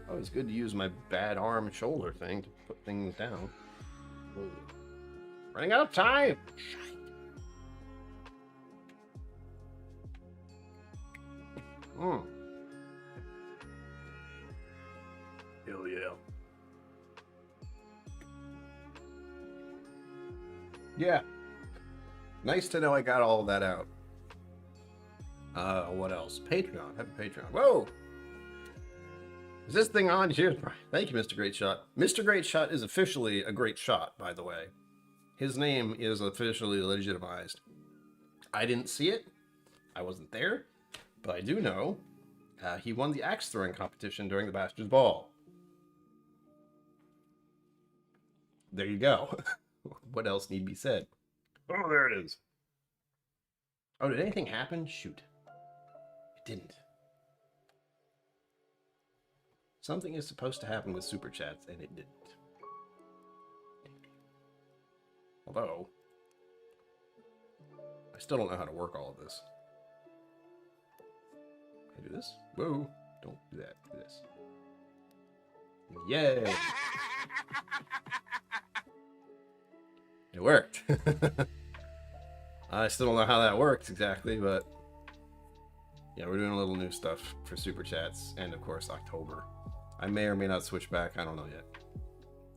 Oh, it's good to use my bad arm and shoulder thing to put things down. Whoa. Running out of time! Shite. Hell yeah. Yeah. Nice to know I got all of that out. What else? Patreon. Have a Patreon. Whoa! Is this thing on? Cheers, Brian. Thank you, Mr. Great Shot. Mr. Great Shot is officially a great shot, by the way. His name is officially legitimized. I didn't see it. I wasn't there. But I do know he won the axe throwing competition during the Bastards Ball. There you go. What else need be said? Oh, there it is. Oh, did anything happen? Shoot. It didn't. Something is supposed to happen with Super Chats, and it didn't. Although, I still don't know how to work all of this. Can I do this? Whoa. Don't do that. Do this. Yay! It worked. I still don't know how that works exactly, but yeah, we're doing a little new stuff for Super Chats, and of course October. I may or may not switch back, I don't know yet.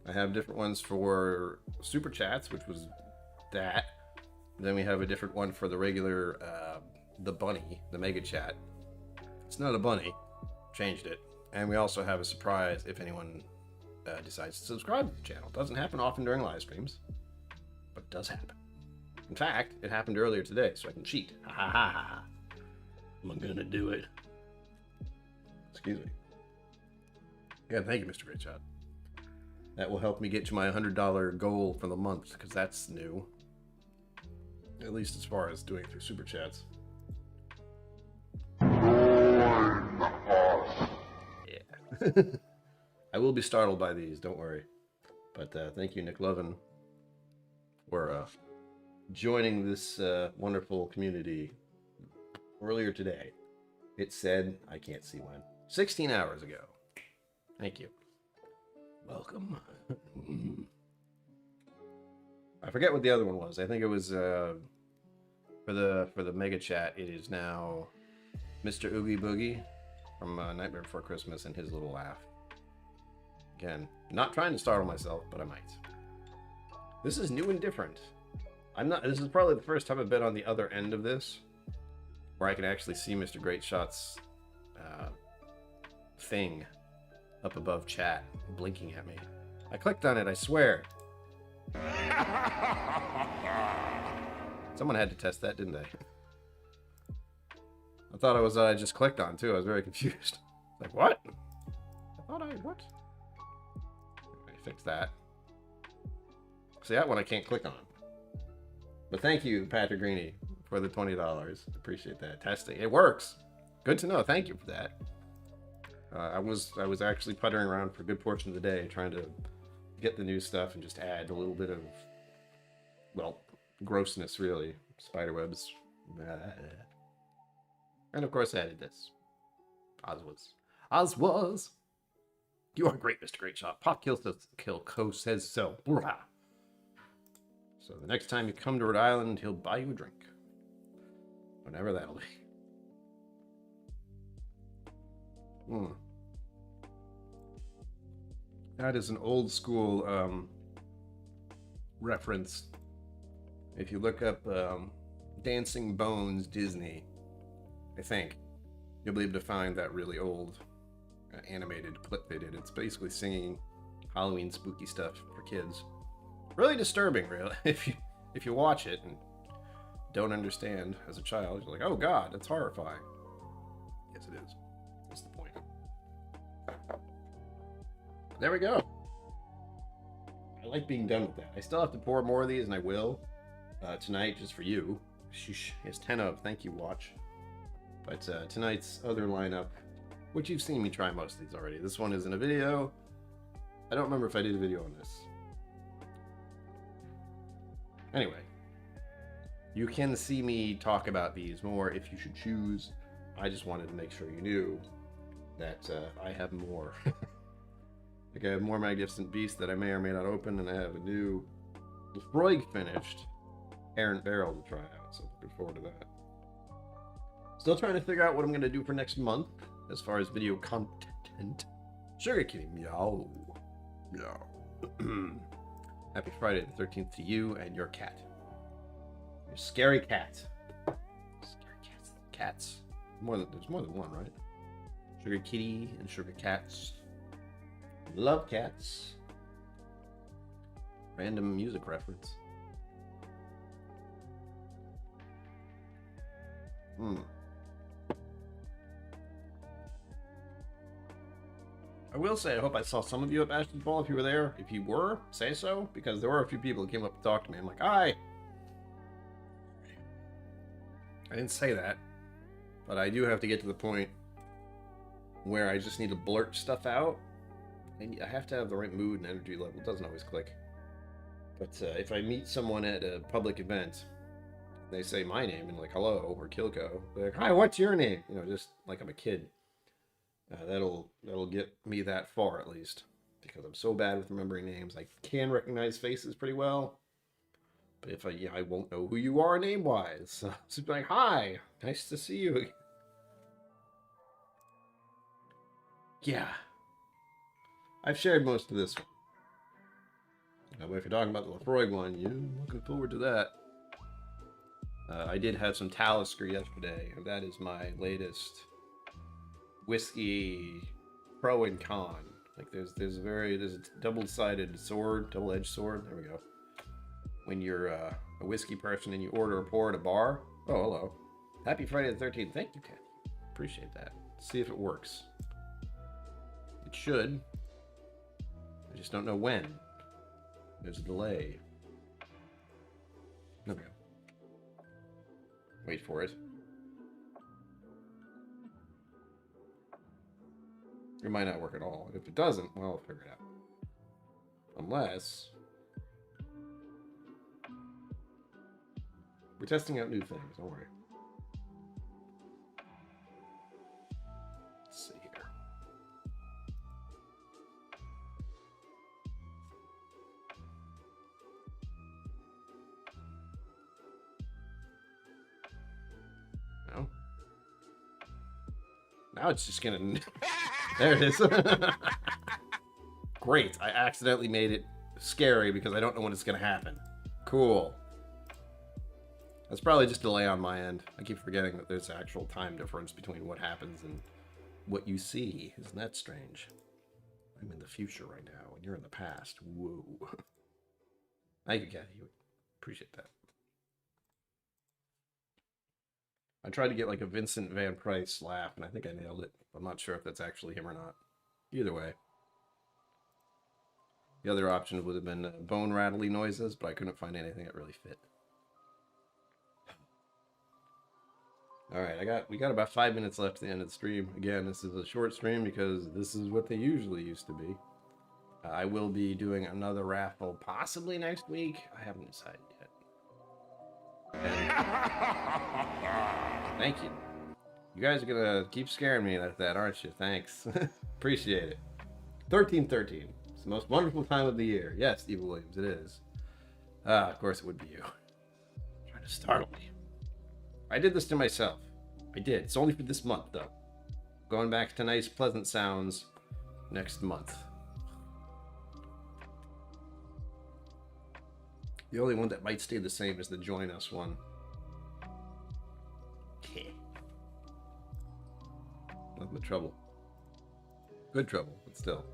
I have different ones for Super Chats, which was that. Then we have a different one for the regular, the bunny, the Mega Chat. It's not a bunny, changed it. And we also have a surprise if anyone decides to subscribe to the channel. Doesn't happen often during live streams, but it does happen. In fact, it happened earlier today, so I can cheat. Ha ha ha ha. I'm gonna do it. Excuse me. Yeah, thank you, Mr. Great Shot. That will help me get to my $100 goal for the month, because that's new. At least as far as doing it through Super Chats. Yeah. I will be startled by these, don't worry. But thank you, Nick Lovin, for joining this wonderful community earlier today. It said, I can't see when, 16 hours ago. Thank you. Welcome. I forget what the other one was. I think it was for the Mega Chat. It is now Mr. Oogie Boogie from Nightmare Before Christmas and his little laugh. Again, not trying to startle myself, but I might. This is new and different. This is probably the first time I've been on the other end of this, where I can actually see Mr. Great Shot's thing up above chat, blinking at me. I clicked on it, I swear. Someone had to test that, didn't they? I thought it was I just clicked on too. I was very confused. Like, what? What? I fixed that. See, that one I can't click on. But thank you, Patrick Greeny, for the $20. Appreciate that. Testing. It works. Good to know. Thank you for that. I was actually puttering around for a good portion of the day trying to get the new stuff and just add a little bit of, well, grossness, really. Spiderwebs. And of course I added this. Oswaz. You are great, Mr. Great Shot. Pop KillCo says so. Brah. So the next time you come to Rhode Island, he'll buy you a drink. Whenever that'll be. That is an old school reference. If you look up Dancing Bones Disney, I think, you'll be able to find that really old animated clip they did. It's basically singing Halloween spooky stuff for kids. Really disturbing, really. If you watch it and don't understand as a child, you're like, oh god, that's horrifying. Yes, it is. That's the point. There we go. I like being done with that. I still have to pour more of these, and I will tonight, just for you. Sheesh. Yes, 10 of. Thank you, Watch. But tonight's other lineup, which you've seen me try most of these already. This one is in a video. I don't remember if I did a video on this. Anyway, you can see me talk about these more if you should choose. I just wanted to make sure you knew that I have more. Like I have more Magnificent Beasts that I may or may not open, and I have a new Lefroy finished Errant Barrel to try out, so looking forward to that. Still trying to figure out what I'm going to do for next month as far as video content. Sugar Kitty, meow. Meow. Happy Friday the 13th to you and your cat. Your scary cat. Scary cats. Cats. There's more than one, right? Sugar Kitty and Sugar Cats. Love cats. Random music reference. I will say, I hope I saw some of you at Ashton's Ball if you were there. If you were, say so, because there were a few people who came up to talk to me. I'm like, hi! I didn't say that, but I do have to get to the point where I just need to blurt stuff out. And I have to have the right mood and energy level. It doesn't always click. But if I meet someone at a public event, they say my name and like hello or KillCo, they're like, hi, what's your name? You know, just like I'm a kid. That'll get me that far at least, because I'm so bad with remembering names. I can recognize faces pretty well, but if I won't know who you are name wise. So it's like, hi, nice to see you. Yeah, I've shared most of this one. But if you're talking about the Lefroy one, yeah, I'm looking forward to that. I did have some Talisker yesterday, and that is my latest whiskey pro and con. Like there's a double-sided sword, double-edged sword. There we go. When you're a whiskey person and you order a pour at a bar. Oh, hello. Happy Friday the 13th. Thank you, Ken. Appreciate that. Let's see if it works. It should. I just don't know when. There's a delay. There we go. Wait for it. It might not work at all. If it doesn't, well, I'll figure it out. Unless we're testing out new things. Don't worry. Let's see here. No. Now it's just gonna. There it is. Great. I accidentally made it scary because I don't know when it's going to happen. Cool. That's probably just a delay on my end. I keep forgetting that there's actual time difference between what happens and what you see. Isn't that strange? I'm in the future right now and you're in the past. Whoa. Thank you, Kathy. Appreciate that. I tried to get like a Vincent Van Price laugh, and I think I nailed it. I'm not sure if that's actually him or not. Either way. The other option would have been bone rattly noises, but I couldn't find anything that really fit. Alright, we got about 5 minutes left at the end of the stream. Again, this is a short stream because this is what they usually used to be. I will be doing another raffle possibly next week. I haven't decided yet. Thank you. You guys are gonna keep scaring me like that, aren't you? Thanks. Appreciate it. 1313. It's the most wonderful time of the year. Yes, Evil Williams, it is. Of course it would be you. Trying to startle me. I did this to myself. I did. It's only for this month, though. Going back to nice, pleasant sounds next month. The only one that might stay the same is the Join Us one. Nothing but trouble. Good trouble, but still.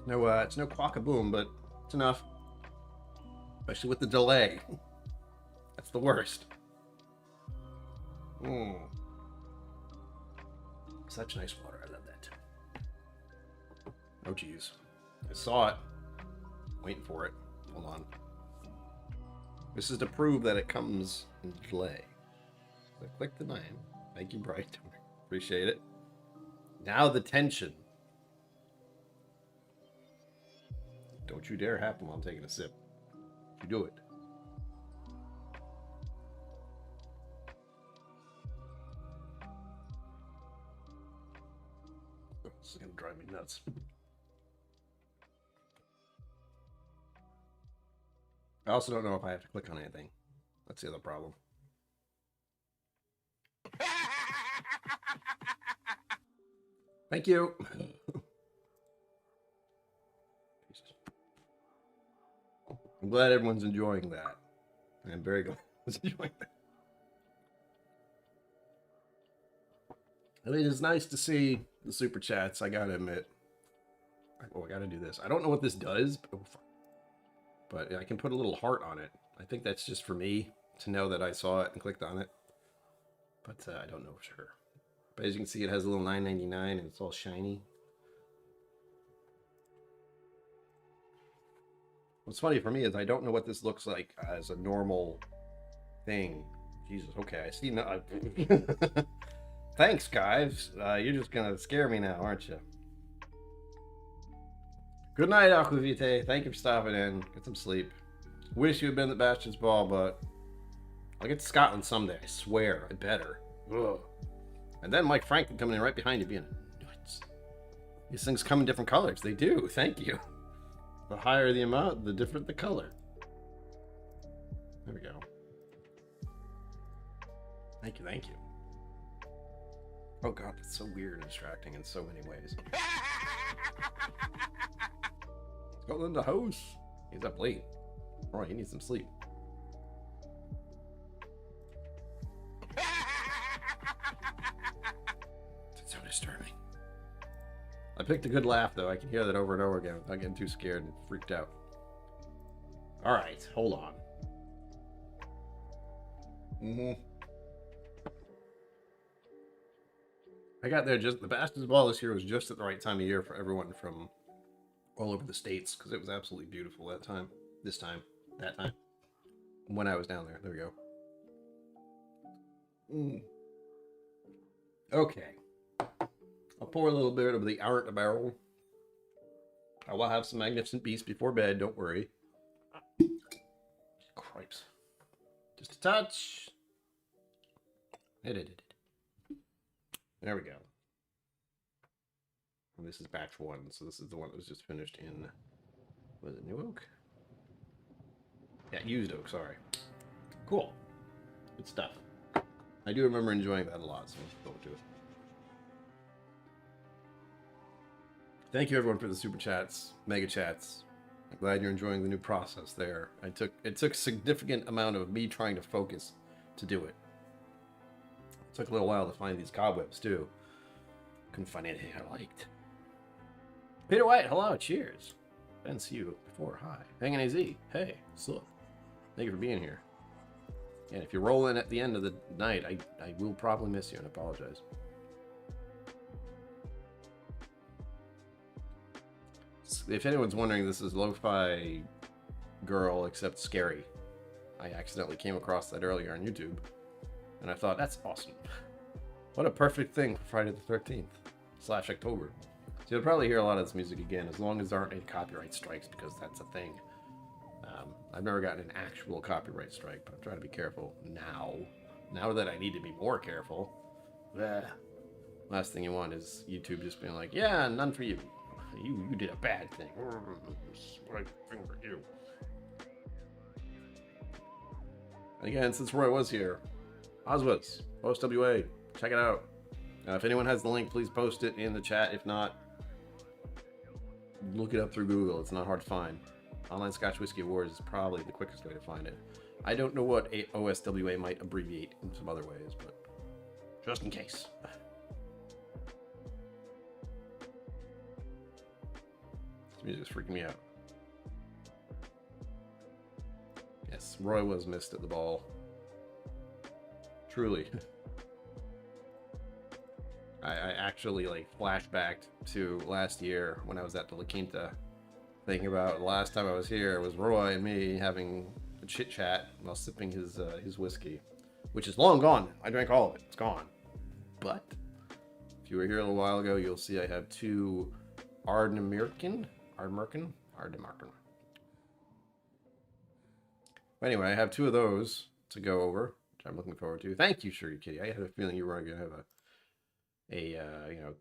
No, it's no quack-a-boom, but it's enough. Especially with the delay. That's the worst. Such nice water. I love that. Oh, geez. I saw it. Waiting for it. Hold on. This is to prove that it comes in delay. So click the 9. Thank you, Bright. Appreciate it. Now the tension. Don't you dare happen while I'm taking a sip. You do it. This is going to drive me nuts. I also don't know if I have to click on anything. That's the other problem. Thank you. I'm glad everyone's enjoying that. I'm very glad everyone's enjoying that. I mean, it's nice to see the super chats, I gotta admit. Oh, I gotta do this. I don't know what this does, but I can put a little heart on it. I think that's just for me to know that I saw it and clicked on it. But I don't know for sure. But as you can see, it has a little $9.99 and it's all shiny. What's funny for me is I don't know what this looks like as a normal thing. Jesus, okay, I see now. Thanks, guys. You're just gonna scare me now, aren't you? Good night, Aquavite. Thank you for stopping in. Get some sleep. Wish you had been at Bastion's Ball, but I'll get to Scotland someday. I swear. I better. Ugh. And then Mike Franklin coming in right behind you being nuts. These things come in different colors. They do. Thank you. The higher the amount, the different the color. There we go. Thank you, thank you. Oh god, that's so weird and distracting in so many ways. Go in the house. He's up late. Alright, he needs some sleep. It's so disturbing. I picked a good laugh though. I can hear that over and over again without getting too scared and freaked out. Alright, hold on. I got there just, the Bastion's Ball this year was just at the right time of year for everyone from all over the states because it was absolutely beautiful that time. That time. When I was down there. There we go. Okay. I'll pour a little bit of the Arrant Barrel. I will have some Magnificent Beast before bed, don't worry. Cripes. Just a touch. There we go. And this is batch 1, so this is the one that was just finished in, was it New Oak? Yeah, Used Oak, sorry. Cool. Good stuff. I do remember enjoying that a lot, so let's go to it. Thank you everyone for the super chats, mega chats. I'm glad you're enjoying the new process there. It took a significant amount of me trying to focus to do it. It took a little while to find these cobwebs too. Couldn't find anything I liked. Peter White, hello, cheers. Didn't see you before. Hi. Hanging AZ. Hey, so thank you for being here. And if you roll in at the end of the night, I will probably miss you and apologize. If anyone's wondering, this is Lo-Fi Girl except scary. I accidentally came across that earlier on YouTube, and I thought, that's awesome. What a perfect thing for Friday the 13th/October. So you'll probably hear a lot of this music again, as long as there aren't any copyright strikes, because that's a thing. I've never gotten an actual copyright strike, but I'm trying to be careful now. Now that I need to be more careful. Last thing you want is YouTube just being like, yeah, none for you. You did a bad thing. Right thing for you. Again, since Roy was here, Oswitz, OSWA, check it out. If anyone has the link, please post it in the chat. If not, look it up through Google. It's not hard to find. Online Scotch Whiskey Awards is probably the quickest way to find it. I don't know what OSWA might abbreviate in some other ways, but just in case. This music's freaking me out. Yes, Roy was missed at the ball. Truly. I actually like flashbacked to last year when I was at the La Quinta, thinking about the last time I was here. It was Roy and me having a chit chat while sipping his whiskey, which is long gone. I drank all of it. It's gone. But if you were here a little while ago, you'll see I have two Ardnamurchan. Anyway, I have two of those to go over, which I'm looking forward to. Thank you, Sugar Kitty. I had a feeling you were going to have a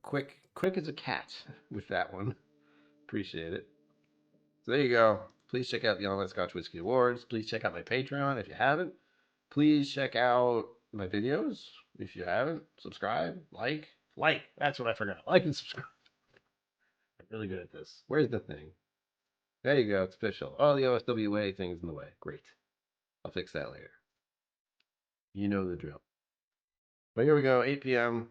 quick as a cat with that one. Appreciate it. So there you go. Please check out the Online Scotch Whiskey Awards. Please check out my Patreon if you haven't. Please check out my videos if you haven't. Subscribe, like. That's what I forgot. Like and subscribe. I'm really good at this. Where's the thing? There you go. It's official. Oh, the OSWA thing's in the way. Great. I'll fix that later. You know the drill. But here we go. 8 p.m.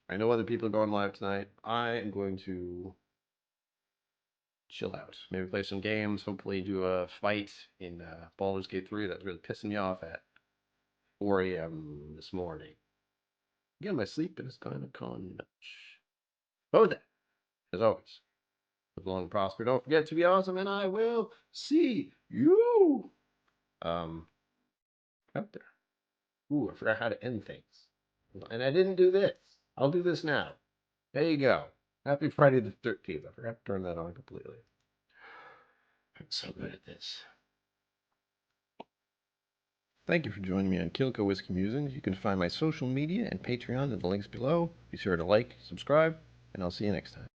I know other people are going live tonight. I am going to chill out. Maybe play some games. Hopefully do a fight in Baldur's Gate 3. That's really pissing me off at 4 a.m. this morning. Again, my sleep is kind of conch. But with that, as always, Live long and prosper. Don't forget to be awesome, and I will see you out there. Ooh, I forgot how to end things. And I didn't do this. I'll do this now. There you go. Happy Friday the 13th. I forgot to turn that on completely. I'm so good at this. Thank you for joining me on KillCo Whiskey Musings. You can find my social media and Patreon in the links below. Be sure to like, subscribe, and I'll see you next time.